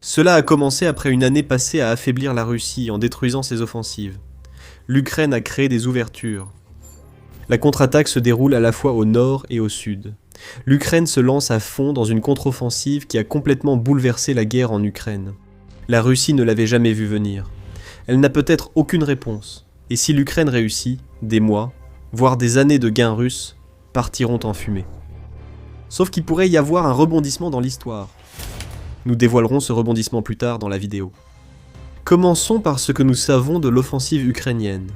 Cela a commencé après une année passée à affaiblir la Russie en détruisant ses offensives. L'Ukraine a créé des ouvertures. La contre-attaque se déroule à la fois au nord et au sud. L'Ukraine se lance à fond dans une contre-offensive qui a complètement bouleversé la guerre en Ukraine. La Russie ne l'avait jamais vue venir. Elle n'a peut-être aucune réponse. Et si l'Ukraine réussit, des mois, voire des années de gains russes, partiront en fumée. Sauf qu'il pourrait y avoir un rebondissement dans l'histoire. Nous dévoilerons ce rebondissement plus tard dans la vidéo. Commençons par ce que nous savons de l'offensive ukrainienne.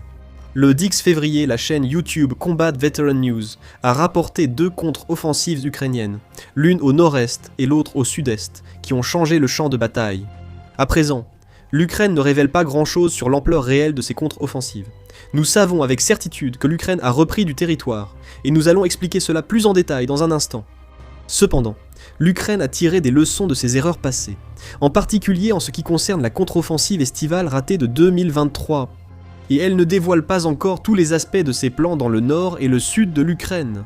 Le 10 février, la chaîne YouTube Combat Veteran News a rapporté 2 contre-offensives ukrainiennes, l'une au nord-est et l'autre au sud-est, qui ont changé le champ de bataille. À présent, l'Ukraine ne révèle pas grand-chose sur l'ampleur réelle de ces contre-offensives. Nous savons avec certitude que l'Ukraine a repris du territoire, et nous allons expliquer cela plus en détail dans un instant. Cependant, l'Ukraine a tiré des leçons de ses erreurs passées, en particulier en ce qui concerne la contre-offensive estivale ratée de 2023, et elle ne dévoile pas encore tous les aspects de ses plans dans le nord et le sud de l'Ukraine.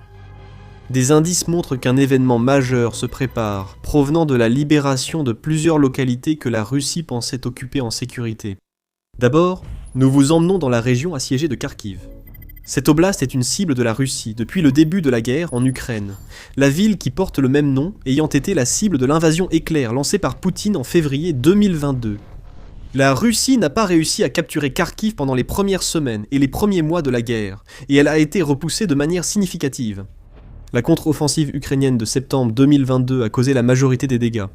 Des indices montrent qu'un événement majeur se prépare, provenant de la libération de plusieurs localités que la Russie pensait occuper en sécurité. D'abord, nous vous emmenons dans la région assiégée de Kharkiv. Cette oblast est une cible de la Russie depuis le début de la guerre en Ukraine, la ville qui porte le même nom ayant été la cible de l'invasion éclair lancée par Poutine en février 2022. La Russie n'a pas réussi à capturer Kharkiv pendant les premières semaines et les premiers mois de la guerre, et elle a été repoussée de manière significative. La contre-offensive ukrainienne de septembre 2022 a causé la majorité des dégâts.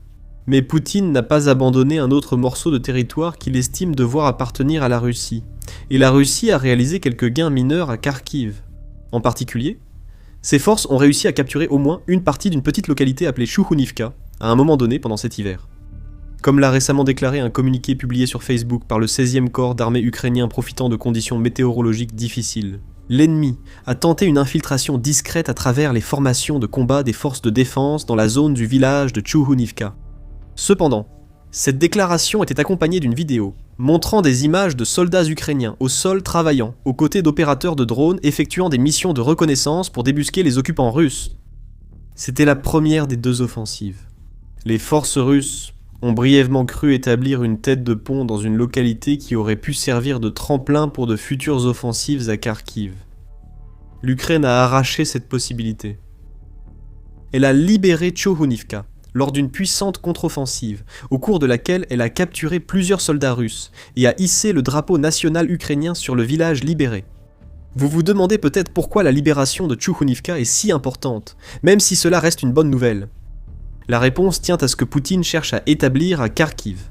Mais Poutine n'a pas abandonné un autre morceau de territoire qu'il estime devoir appartenir à la Russie, et la Russie a réalisé quelques gains mineurs à Kharkiv. En particulier, ses forces ont réussi à capturer au moins une partie d'une petite localité appelée Chouhounivka, à un moment donné pendant cet hiver. Comme l'a récemment déclaré un communiqué publié sur Facebook par le 16e corps d'armée ukrainien profitant de conditions météorologiques difficiles, l'ennemi a tenté une infiltration discrète à travers les formations de combat des forces de défense dans la zone du village de Chouhounivka. Cependant, cette déclaration était accompagnée d'une vidéo montrant des images de soldats ukrainiens au sol travaillant aux côtés d'opérateurs de drones effectuant des missions de reconnaissance pour débusquer les occupants russes. C'était la première des 2 offensives. Les forces russes ont brièvement cru établir une tête de pont dans une localité qui aurait pu servir de tremplin pour de futures offensives à Kharkiv. L'Ukraine a arraché cette possibilité. Elle a libéré Chouhounivka lors d'une puissante contre-offensive, au cours de laquelle elle a capturé plusieurs soldats russes et a hissé le drapeau national ukrainien sur le village libéré. Vous vous demandez peut-être pourquoi la libération de Chouhounivka est si importante, même si cela reste une bonne nouvelle. La réponse tient à ce que Poutine cherche à établir à Kharkiv.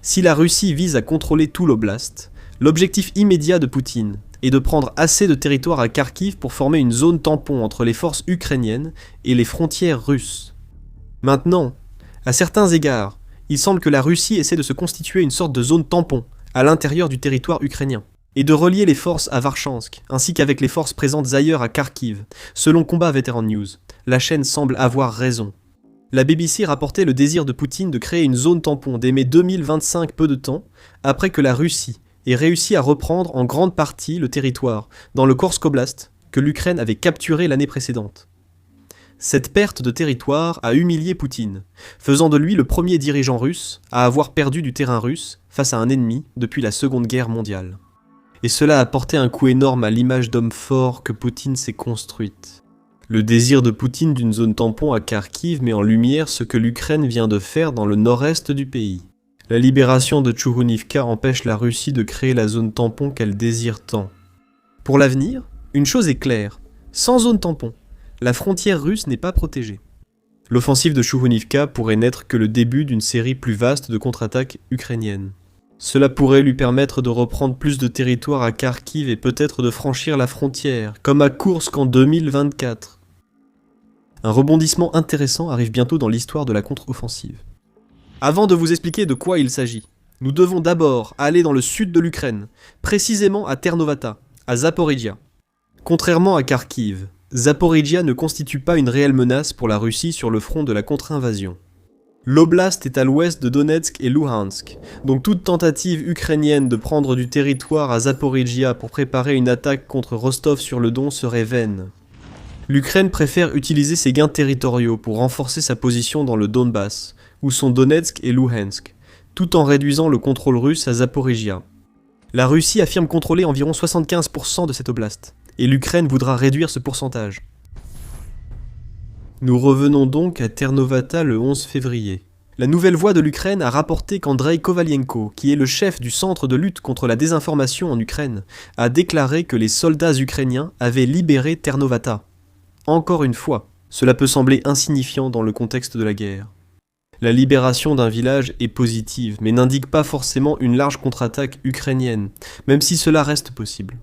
Si la Russie vise à contrôler tout l'oblast, l'objectif immédiat de Poutine est de prendre assez de territoire à Kharkiv pour former une zone tampon entre les forces ukrainiennes et les frontières russes. Maintenant, à certains égards, il semble que la Russie essaie de se constituer une sorte de zone tampon à l'intérieur du territoire ukrainien, et de relier les forces à Varchansk, ainsi qu'avec les forces présentes ailleurs à Kharkiv. Selon Combat Veteran News, la chaîne semble avoir raison. La BBC rapportait le désir de Poutine de créer une zone tampon dès mai 2025, peu de temps après que la Russie ait réussi à reprendre en grande partie le territoire, dans le Kursk Oblast, que l'Ukraine avait capturé l'année précédente. Cette perte de territoire a humilié Poutine, faisant de lui le premier dirigeant russe à avoir perdu du terrain russe face à un ennemi depuis la Seconde Guerre mondiale. Et cela a porté un coup énorme à l'image d'homme fort que Poutine s'est construite. Le désir de Poutine d'une zone tampon à Kharkiv met en lumière ce que l'Ukraine vient de faire dans le nord-est du pays. La libération de Chouhounivka empêche la Russie de créer la zone tampon qu'elle désire tant. Pour l'avenir, une chose est claire, sans zone tampon, la frontière russe n'est pas protégée. L'offensive de Chouhounivka pourrait n'être que le début d'une série plus vaste de contre-attaques ukrainiennes. Cela pourrait lui permettre de reprendre plus de territoire à Kharkiv et peut-être de franchir la frontière, comme à Koursk en 2024. Un rebondissement intéressant arrive bientôt dans l'histoire de la contre-offensive. Avant de vous expliquer de quoi il s'agit, nous devons d'abord aller dans le sud de l'Ukraine, précisément à Ternovata, à Zaporijia. Contrairement à Kharkiv, Zaporijia ne constitue pas une réelle menace pour la Russie sur le front de la contre-invasion. L'oblast est à l'ouest de Donetsk et Luhansk, donc toute tentative ukrainienne de prendre du territoire à Zaporijia pour préparer une attaque contre Rostov-sur-le-Don serait vaine. L'Ukraine préfère utiliser ses gains territoriaux pour renforcer sa position dans le Donbass, où sont Donetsk et Luhansk, tout en réduisant le contrôle russe à Zaporijia. La Russie affirme contrôler environ 75% de cette oblast, et l'Ukraine voudra réduire ce pourcentage. Nous revenons donc à Ternovata le 11 février. La Nouvelle Voix de l'Ukraine a rapporté qu'Andrei Kovalienko, qui est le chef du centre de lutte contre la désinformation en Ukraine, a déclaré que les soldats ukrainiens avaient libéré Ternovata. Encore une fois, cela peut sembler insignifiant dans le contexte de la guerre. La libération d'un village est positive, mais n'indique pas forcément une large contre-attaque ukrainienne, même si cela reste possible.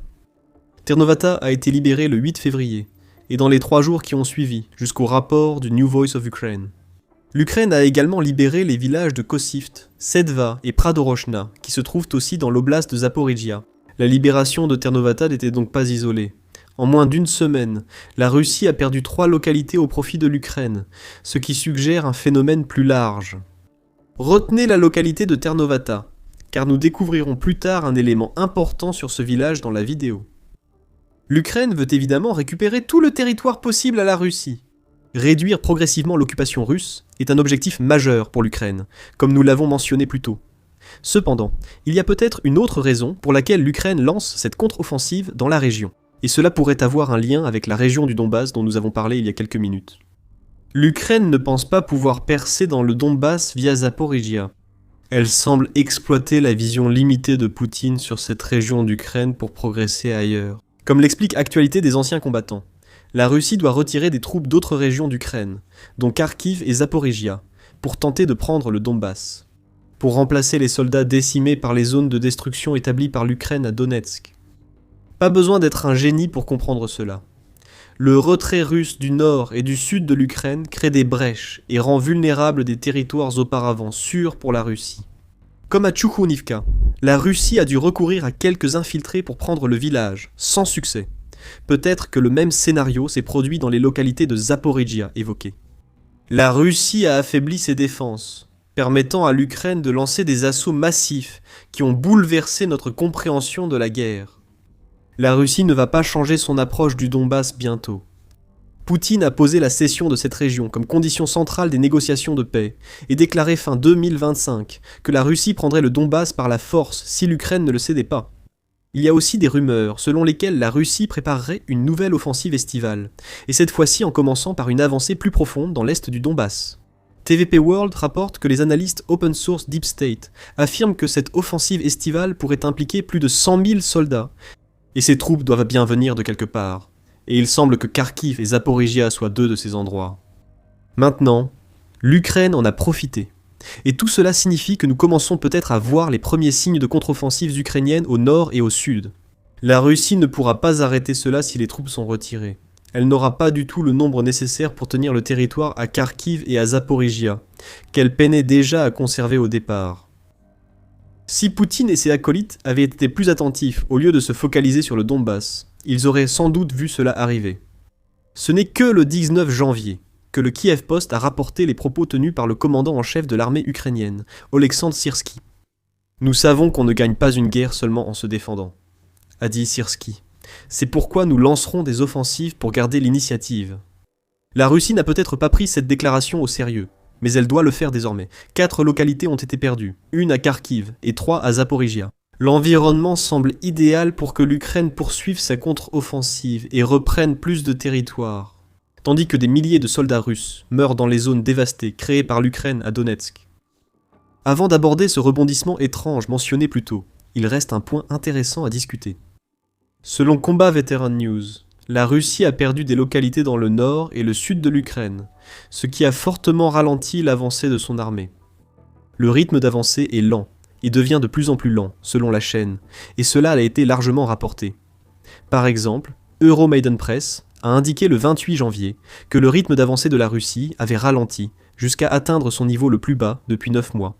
Ternovata a été libéré le 8 février, et dans les 3 jours qui ont suivi, jusqu'au rapport du New Voice of Ukraine. L'Ukraine a également libéré les villages de Kosift, Sedva et Pradorochna, qui se trouvent aussi dans l'oblast de Zaporijia. La libération de Ternovata n'était donc pas isolée. En moins d'une semaine, la Russie a perdu 3 localités au profit de l'Ukraine, ce qui suggère un phénomène plus large. Retenez la localité de Ternovata, car nous découvrirons plus tard un élément important sur ce village dans la vidéo. L'Ukraine veut évidemment récupérer tout le territoire possible à la Russie. Réduire progressivement l'occupation russe est un objectif majeur pour l'Ukraine, comme nous l'avons mentionné plus tôt. Cependant, il y a peut-être une autre raison pour laquelle l'Ukraine lance cette contre-offensive dans la région. Et cela pourrait avoir un lien avec la région du Donbass dont nous avons parlé il y a quelques minutes. L'Ukraine ne pense pas pouvoir percer dans le Donbass via Zaporijia. Elle semble exploiter la vision limitée de Poutine sur cette région d'Ukraine pour progresser ailleurs. Comme l'explique Actualité des anciens combattants, la Russie doit retirer des troupes d'autres régions d'Ukraine, dont Kharkiv et Zaporijia, pour tenter de prendre le Donbass, pour remplacer les soldats décimés par les zones de destruction établies par l'Ukraine à Donetsk. Pas besoin d'être un génie pour comprendre cela. Le retrait russe du nord et du sud de l'Ukraine crée des brèches et rend vulnérables des territoires auparavant sûrs pour la Russie. Comme à Tchoukhounivka, la Russie a dû recourir à quelques infiltrés pour prendre le village, sans succès. Peut-être que le même scénario s'est produit dans les localités de Zaporijia évoquées. La Russie a affaibli ses défenses, permettant à l'Ukraine de lancer des assauts massifs qui ont bouleversé notre compréhension de la guerre. La Russie ne va pas changer son approche du Donbass bientôt. Poutine a posé la cession de cette région comme condition centrale des négociations de paix et déclaré fin 2025 que la Russie prendrait le Donbass par la force si l'Ukraine ne le cédait pas. Il y a aussi des rumeurs selon lesquelles la Russie préparerait une nouvelle offensive estivale, et cette fois-ci en commençant par une avancée plus profonde dans l'est du Donbass. TVP World rapporte que les analystes open source Deep State affirment que cette offensive estivale pourrait impliquer plus de 100 000 soldats, et ces troupes doivent bien venir de quelque part, et il semble que Kharkiv et Zaporijia soient 2 de ces endroits. Maintenant, l'Ukraine en a profité, et tout cela signifie que nous commençons peut-être à voir les premiers signes de contre-offensives ukrainiennes au nord et au sud. La Russie ne pourra pas arrêter cela si les troupes sont retirées. Elle n'aura pas du tout le nombre nécessaire pour tenir le territoire à Kharkiv et à Zaporijia, qu'elle peinait déjà à conserver au départ. Si Poutine et ses acolytes avaient été plus attentifs au lieu de se focaliser sur le Donbass, ils auraient sans doute vu cela arriver. Ce n'est que le 19 janvier que le Kiev Post a rapporté les propos tenus par le commandant en chef de l'armée ukrainienne, Oleksandr Syrsky. « Nous savons qu'on ne gagne pas une guerre seulement en se défendant », a dit Syrsky. « C'est pourquoi nous lancerons des offensives pour garder l'initiative. » La Russie n'a peut-être pas pris cette déclaration au sérieux, mais elle doit le faire désormais. 4 localités ont été perdues, 1 à Kharkiv et 3 à Zaporijia. L'environnement semble idéal pour que l'Ukraine poursuive sa contre-offensive et reprenne plus de territoire, tandis que des milliers de soldats russes meurent dans les zones dévastées créées par l'Ukraine à Donetsk. Avant d'aborder ce rebondissement étrange mentionné plus tôt, il reste un point intéressant à discuter. Selon Combat Veteran News, la Russie a perdu des localités dans le nord et le sud de l'Ukraine, ce qui a fortement ralenti l'avancée de son armée. Le rythme d'avancée est lent, et devient de plus en plus lent, selon la chaîne, et cela a été largement rapporté. Par exemple, Euromaidan Press a indiqué le 28 janvier que le rythme d'avancée de la Russie avait ralenti, jusqu'à atteindre son niveau le plus bas depuis 9 mois.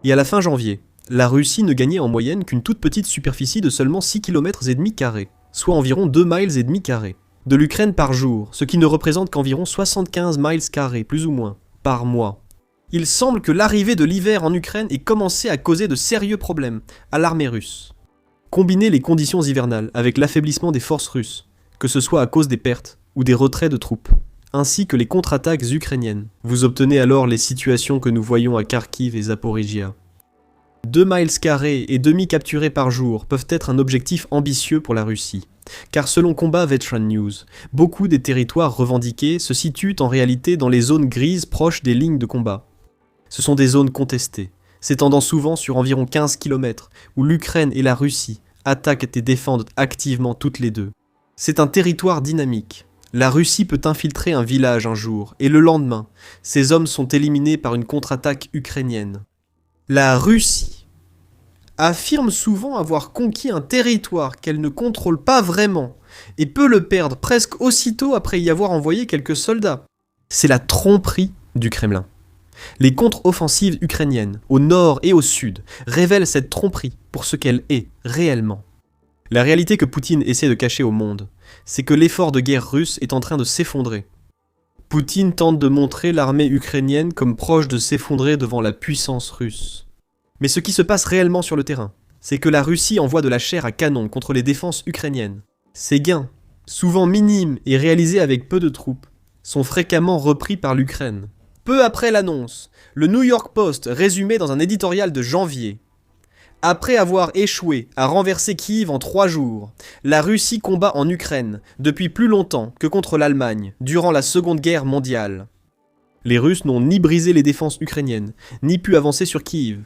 Et à la fin janvier, la Russie ne gagnait en moyenne qu'une toute petite superficie de seulement 6,5 km², soit environ 2,5 miles de l'Ukraine par jour, ce qui ne représente qu'environ 75 miles², plus ou moins, par mois. Il semble que l'arrivée de l'hiver en Ukraine ait commencé à causer de sérieux problèmes à l'armée russe. Combinez les conditions hivernales avec l'affaiblissement des forces russes, que ce soit à cause des pertes ou des retraits de troupes, ainsi que les contre-attaques ukrainiennes. Vous obtenez alors les situations que nous voyons à Kharkiv et Zaporijia. 2 miles carrés et demi capturés par jour peuvent être un objectif ambitieux pour la Russie. Car selon Combat Veteran News, beaucoup des territoires revendiqués se situent en réalité dans les zones grises proches des lignes de combat. Ce sont des zones contestées, s'étendant souvent sur environ 15 km, où l'Ukraine et la Russie attaquent et défendent activement toutes les deux. C'est un territoire dynamique. La Russie peut infiltrer un village un jour, et le lendemain, ses hommes sont éliminés par une contre-attaque ukrainienne. La Russie affirme souvent avoir conquis un territoire qu'elle ne contrôle pas vraiment, et peut le perdre presque aussitôt après y avoir envoyé quelques soldats. C'est la tromperie du Kremlin. Les contre-offensives ukrainiennes, au nord et au sud, révèlent cette tromperie pour ce qu'elle est réellement. La réalité que Poutine essaie de cacher au monde, c'est que l'effort de guerre russe est en train de s'effondrer. Poutine tente de montrer l'armée ukrainienne comme proche de s'effondrer devant la puissance russe. Mais ce qui se passe réellement sur le terrain, c'est que la Russie envoie de la chair à canon contre les défenses ukrainiennes. Ces gains, souvent minimes et réalisés avec peu de troupes, sont fréquemment repris par l'Ukraine. Peu après l'annonce, le New York Post résumait dans un éditorial de janvier: après avoir échoué à renverser Kiev en 3 jours, la Russie combat en Ukraine depuis plus longtemps que contre l'Allemagne durant la Seconde Guerre mondiale. Les Russes n'ont ni brisé les défenses ukrainiennes, ni pu avancer sur Kiev.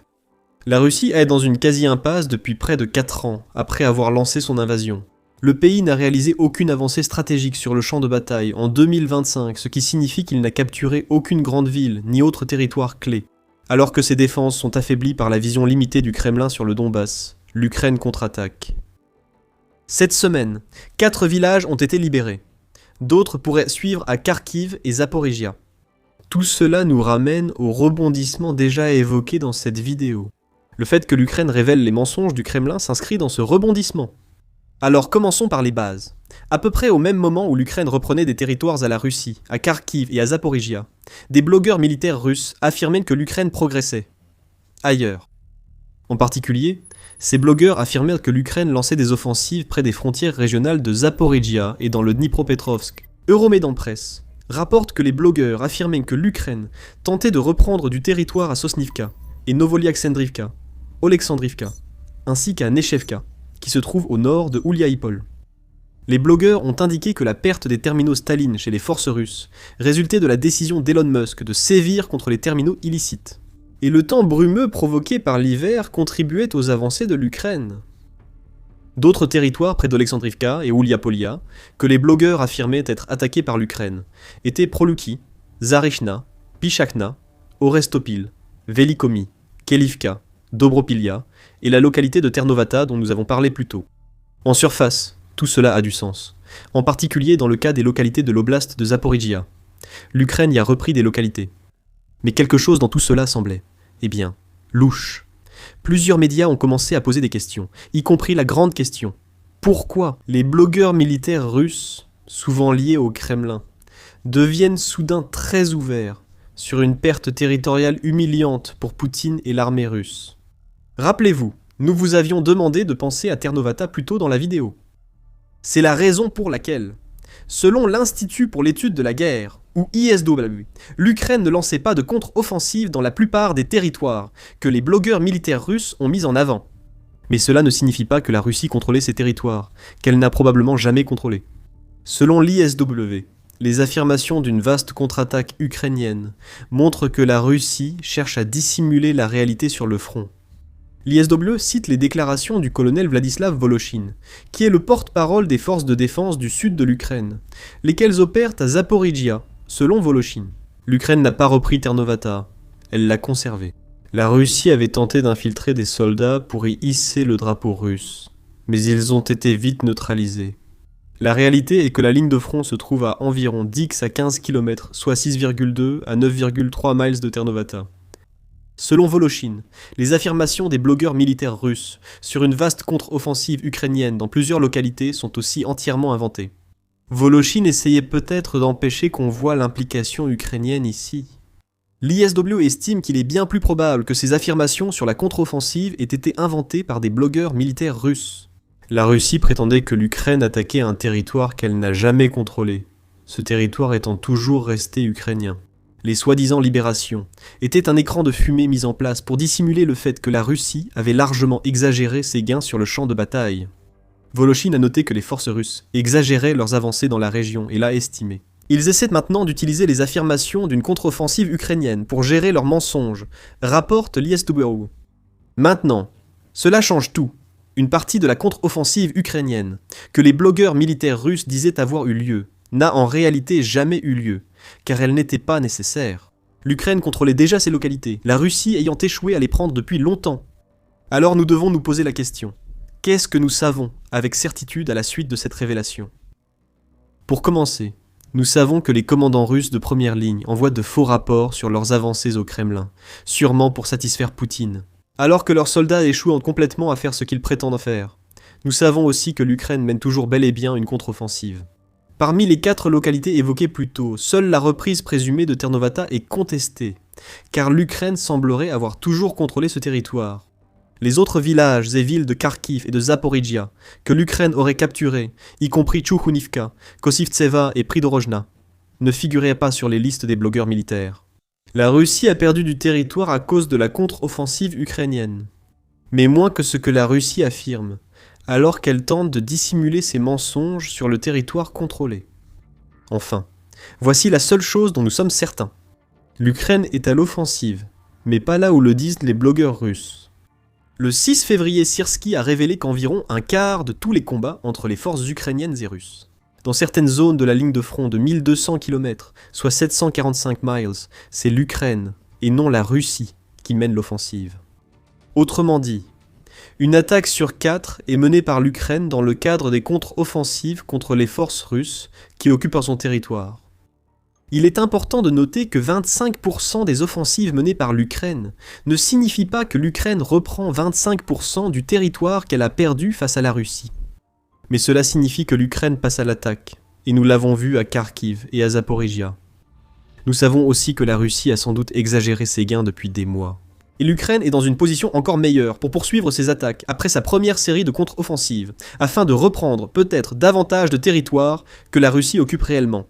La Russie est dans une quasi-impasse depuis près de 4 ans après avoir lancé son invasion. Le pays n'a réalisé aucune avancée stratégique sur le champ de bataille en 2025, ce qui signifie qu'il n'a capturé aucune grande ville ni autre territoire clé. Alors que ses défenses sont affaiblies par la vision limitée du Kremlin sur le Donbass, l'Ukraine contre-attaque. Cette semaine, 4 villages ont été libérés. D'autres pourraient suivre à Kharkiv et Zaporizhia. Tout cela nous ramène au rebondissement déjà évoqué dans cette vidéo. Le fait que l'Ukraine révèle les mensonges du Kremlin s'inscrit dans ce rebondissement. Alors commençons par les bases. À peu près au même moment où l'Ukraine reprenait des territoires à la Russie, à Kharkiv et à Zaporizhia, des blogueurs militaires russes affirmaient que l'Ukraine progressait. Ailleurs. En particulier, ces blogueurs affirmaient que l'Ukraine lançait des offensives près des frontières régionales de Zaporizhia et dans le Dnipropetrovsk. Euromaidan Press rapporte que les blogueurs affirmaient que l'Ukraine tentait de reprendre du territoire à Sosnivka et Novolyakhandrivka, Oleksandrivka, ainsi qu'à Nechevka, qui se trouve au nord de Ouliaïpol. Les blogueurs ont indiqué que la perte des terminaux Staline chez les forces russes résultait de la décision d'Elon Musk de sévir contre les terminaux illicites. Et le temps brumeux provoqué par l'hiver contribuait aux avancées de l'Ukraine. D'autres territoires près d'Oleksandrivka et Ouliapolia, que les blogueurs affirmaient être attaqués par l'Ukraine, étaient Proluki, Zarichna, Pichakna, Orestopil, Velikomi, Kelivka, Dobropilia et la localité de Ternovata dont nous avons parlé plus tôt. En surface, tout cela a du sens, en particulier dans le cas des localités de l'oblast de Zaporizhia. L'Ukraine y a repris des localités. Mais quelque chose dans tout cela semblait, louche. Plusieurs médias ont commencé à poser des questions, y compris la grande question. Pourquoi les blogueurs militaires russes, souvent liés au Kremlin, deviennent soudain très ouverts sur une perte territoriale humiliante pour Poutine et l'armée russe? Rappelez-vous, nous vous avions demandé de penser à Ternovata plus tôt dans la vidéo. C'est la raison pour laquelle, selon l'Institut pour l'étude de la guerre, ou ISW, l'Ukraine ne lançait pas de contre-offensive dans la plupart des territoires que les blogueurs militaires russes ont mis en avant. Mais cela ne signifie pas que la Russie contrôlait ces territoires, qu'elle n'a probablement jamais contrôlés. Selon l'ISW, les affirmations d'une vaste contre-attaque ukrainienne montrent que la Russie cherche à dissimuler la réalité sur le front. L'ISW cite les déclarations du colonel Vladislav Voloshin, qui est le porte-parole des forces de défense du sud de l'Ukraine, lesquelles opèrent à Zaporizhia, selon Voloshin. L'Ukraine n'a pas repris Ternovata, elle l'a conservé. La Russie avait tenté d'infiltrer des soldats pour y hisser le drapeau russe, mais ils ont été vite neutralisés. La réalité est que la ligne de front se trouve à environ 10 à 15 km, soit 6,2 à 9,3 miles de Ternovata. Selon Voloshin, les affirmations des blogueurs militaires russes sur une vaste contre-offensive ukrainienne dans plusieurs localités sont aussi entièrement inventées. Voloshin essayait peut-être d'empêcher qu'on voie l'implication ukrainienne ici. L'ISW estime qu'il est bien plus probable que ces affirmations sur la contre-offensive aient été inventées par des blogueurs militaires russes. La Russie prétendait que l'Ukraine attaquait un territoire qu'elle n'a jamais contrôlé, ce territoire étant toujours resté ukrainien. Les soi-disant libérations étaient un écran de fumée mis en place pour dissimuler le fait que la Russie avait largement exagéré ses gains sur le champ de bataille. Voloshin a noté que les forces russes exagéraient leurs avancées dans la région et l'a estimé. Ils essaient maintenant d'utiliser les affirmations d'une contre-offensive ukrainienne pour gérer leurs mensonges, rapporte l'ISW. Maintenant, cela change tout. Une partie de la contre-offensive ukrainienne, que les blogueurs militaires russes disaient avoir eu lieu, n'a en réalité jamais eu lieu, car elle n'était pas nécessaire. L'Ukraine contrôlait déjà ces localités, la Russie ayant échoué à les prendre depuis longtemps. Alors nous devons nous poser la question. Qu'est-ce que nous savons avec certitude à la suite de cette révélation? Pour commencer, nous savons que les commandants russes de première ligne envoient de faux rapports sur leurs avancées au Kremlin, sûrement pour satisfaire Poutine, alors que leurs soldats échouent complètement à faire ce qu'ils prétendent faire. Nous savons aussi que l'Ukraine mène toujours bel et bien une contre-offensive. Parmi les 4 localités évoquées plus tôt, seule la reprise présumée de Ternovata est contestée, car l'Ukraine semblerait avoir toujours contrôlé ce territoire. Les autres villages et villes de Kharkiv et de Zaporijia, que l'Ukraine aurait capturés, y compris Tchoukhounivka, Kosivtseva et Pridorojna, ne figuraient pas sur les listes des blogueurs militaires. La Russie a perdu du territoire à cause de la contre-offensive ukrainienne, mais moins que ce que la Russie affirme, alors qu'elle tente de dissimuler ses mensonges sur le territoire contrôlé. Enfin, voici la seule chose dont nous sommes certains. L'Ukraine est à l'offensive, mais pas là où le disent les blogueurs russes. Le 6 février, Syrski a révélé qu'environ un quart de tous les combats entre les forces ukrainiennes et russes. Dans certaines zones de la ligne de front de 1200 km, soit 745 miles, c'est l'Ukraine, et non la Russie, qui mène l'offensive. Autrement dit, une attaque sur 4 est menée par l'Ukraine dans le cadre des contre-offensives contre les forces russes qui occupent son territoire. Il est important de noter que 25% des offensives menées par l'Ukraine ne signifie pas que l'Ukraine reprend 25% du territoire qu'elle a perdu face à la Russie. Mais cela signifie que l'Ukraine passe à l'attaque, et nous l'avons vu à Kharkiv et à Zaporijia. Nous savons aussi que la Russie a sans doute exagéré ses gains depuis des mois. Et l'Ukraine est dans une position encore meilleure pour poursuivre ses attaques après sa première série de contre-offensives, afin de reprendre peut-être davantage de territoire que la Russie occupe réellement.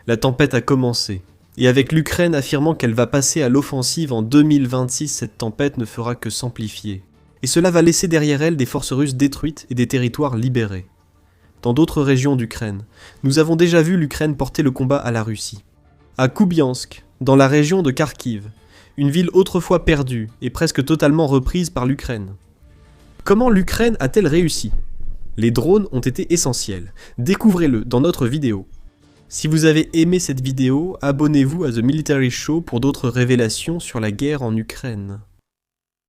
La tempête a commencé, et avec l'Ukraine affirmant qu'elle va passer à l'offensive en 2026, cette tempête ne fera que s'amplifier. Et cela va laisser derrière elle des forces russes détruites et des territoires libérés. Dans d'autres régions d'Ukraine, nous avons déjà vu l'Ukraine porter le combat à la Russie. À Kupiansk, dans la région de Kharkiv, une ville autrefois perdue et presque totalement reprise par l'Ukraine. Comment l'Ukraine a-t-elle réussi? Les drones ont été essentiels. Découvrez-le dans notre vidéo. Si vous avez aimé cette vidéo, abonnez-vous à The Military Show pour d'autres révélations sur la guerre en Ukraine.